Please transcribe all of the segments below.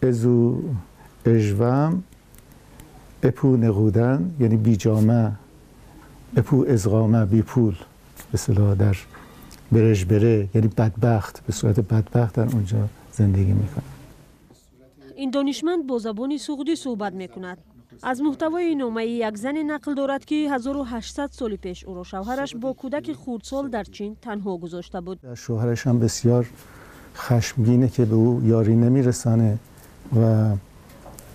ازو اجوام اپو نقودن یعنی بی جامه، اپو ازغامه بی پول، به اصطلاح در برش بره یعنی بدبخت، به صورت بدبخت در اونجا زندگی میکنه. این دانشمند با زبان سوغدی صحبت میکند. از محتوای نامه یک زن نقل دارد که 1800 سال پیش او را شوهرش با کودک خردسال در چین تنها گذاشته بود. شوهرش هم بسیار خشمگینه که به او یاری نمیرسانه و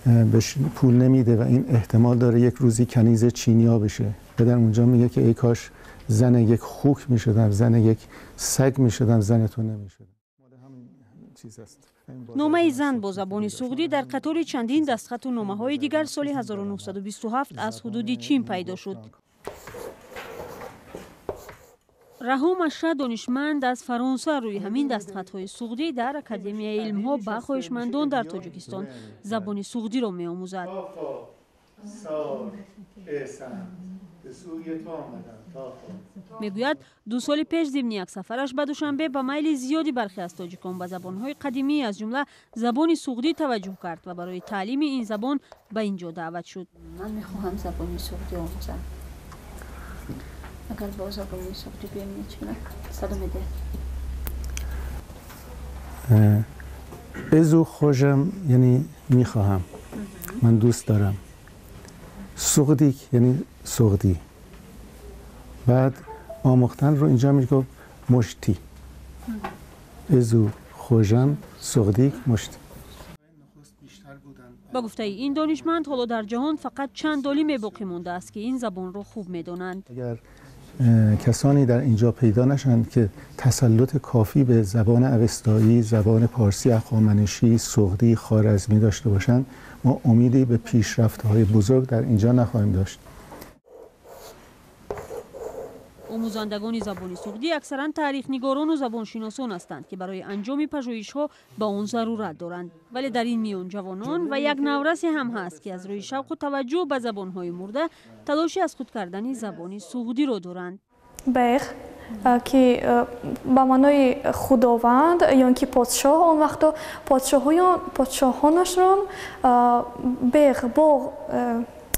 بهش پول نمیده و این احتمال داره یک روزی کنیز چینیا بشه. پدر اونجا میگه که ای کاش زن یک خوک میشدم، زن یک سگ میشدم، زن تو نمیشدم. نامه زن با زبان سوغدی در قطار چندین دستخط و نامه‌های دیگر سال 1927 از حدود چین پیدا شد. رهام اشرف دانشمند از فرانسه روی همین دستخط‌های سوغدی در اکادمی علم‌ها به خواهشمندان در تاجیکستان زبان سوغدی را می‌آموزد. میگوید 2 سال پیش ضمن یک سفرش به دوشنبه به میل زیادی برخی از تاجیکان به زبان‌های قدیمی از جمله زبان سوغدی توجه کرد و برای تعلیم این زبان به اینجا دعوت شد. من می‌خواهم زبان سوغدی آموزم. اگر با زبان سوغدی بیام می‌تونم سلام میده. ازو خوشم یعنی میخواهم، من دوست دارم. سوغدی یعنی سوغدی. بعد آموختن رو اینجا میگه مشتی. ازو خوشم سوغدی مشتی. با گفته این دانشمند حالا در جهان فقط چند عالم باقی مانده است که این زبان را خوب می‌دانند. اگر کسانی در اینجا پیدا نشند که تسلط کافی به زبان اوستایی، زبان پارسی هخامنشی، سوغدی، خوارزمی داشته باشند، ما امیدی به پیشرفت‌های بزرگ در اینجا نخواهیم داشت. آموزندگان زبان سوغدی اکثرا تاریخ‌نگاران و زبانشناسان هستند که برای انجام پژوهش‌ها به آن ضرورت دارند، ولی در این میان جوانان و یک نورسی هم هست که از روی شوق و توجه به زبان‌های مرده تلاشی از خود کردن زبان سوغدی را دارند. بیغ که به معنای خداوند یا که پادشاه، آن وقتا پادشاهانش را بیغ با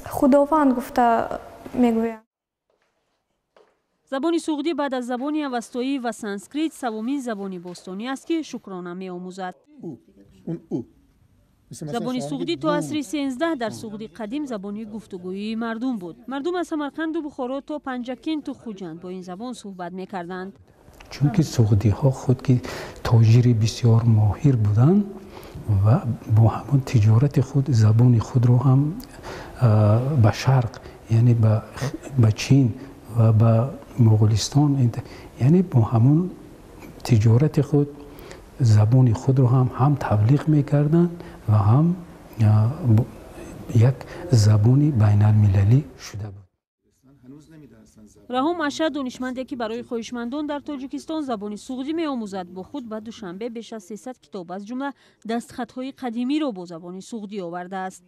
خداوند گفته میگویند. زبان سوغدی بعد از زبان اوستایی و سانسکریت سومین زبان باستانی است که شکرانه می‌آموزد. زبان سوغدی تا عصر 13 در سوغدی قدیم زبانی گفتگویی مردم بود. مردم از سمرقند و بخارا تا پنجکین تا خوجند با این زبان صحبت می‌کردند. چون که سوغدی ها خود که تاجر بسیار ماهر بودند و با همون تجارت خود زبان خود رو هم به شرق یعنی به چین و به مغولستان یعنی با همون تجارت خود زبان خود رو هم تبلیغ میکردن و هم یک زبانی بین المللی شده بود. رهام اشرف دانشمندی که برای خواهشمندان در تاجیکستان زبان سوغدی می‌آموزد با خود به دوشنبه بیش از 300 کتاب از جمله دستخط‌های قدیمی را با زبان سوغدی آورده است.